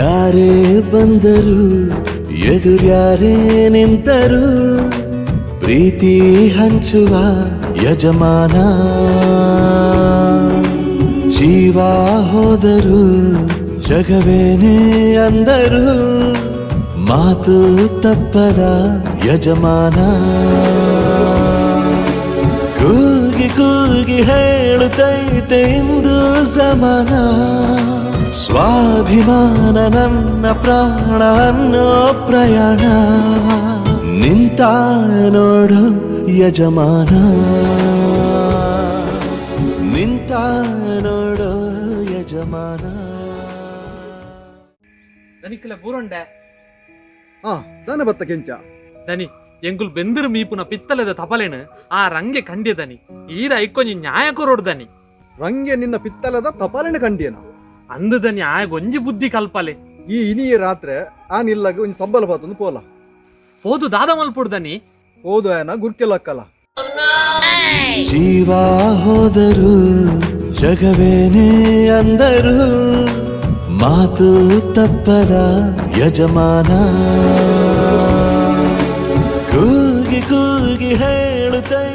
ಯಾರೇ ಬಂದರು ಎದುರ್ಯಾರೇ ನಿಂತರು ಪ್ರೀತಿ ಹಂಚುವ ಯಜಮಾನ ಜೀವ ಹೋದರು ಜಗವೇನೇ ಅಂದರು ಮಾತು ತಪ್ಪದ ಯಜಮಾನ ಕೂಗಿ ಕೂಗಿ ಹೇಳುತ್ತೈತೆ ಇಂದು ಸಮಾನ ಸ್ವಾಭಿಮಾನ ನನ್ನ ಪ್ರಾಣ ಅನ್ನೋ ಪ್ರಯಾಣ ನಿಂತ ನೋಡು ಯಜಮಾನ ನಿಂತ ನೋಡು ಯಜಮಾನ ದನಿಕ್ಲ ಬೂರೊಂಡೆ ದಾನ ಬತ್ತ ಕೆಂಚ ದನಿ ಎಂಗುಲ್ ಬೆಂದಿರು ಮೀಪುನ ಪಿತ್ತಲೆದ ತಪಲೆನು ಆ ರಂಗೆ ಕಂಡ್ಯ ದನಿ ಈರ ಐಕ್ಕೊಂಜಿ ನ್ಯಾಯ ಕೊರೋಡು ದನಿ ರಂಗೆ ನಿನ್ನ ಪಿತ್ತಲದ ತಪಾಲೆನ ಕಂಡಿಯನ ಅಂದು ದನಿ ಆಯ ಗೊಂಜಿ ಬುದ್ಧಿ ಕಲ್ಪಲೆ ಈ ಇನಿಯ ರಾತ್ರೆ ಆ ನಿಲ್ಲಗ ಒಂದು ಸಬ್ಬಲ ಪಾತೊಂದು ಪೋಲ ಹೋದು ದಾದ ಮಲ್ಪುಡು ದನಿ ಓದು ಆಯನ ಗುರ್ಕೆಲಕ್ಕಲ್ಲ ಜೀವ ಹೋದರು ಜಗವೇನೇ ಅಂದರು ಮಾತು ತಪ್ಪದ ಯಜಮಾನ ಕೂಗಿ ಕೂಗಿ ಹೇಳುತ್ತೈ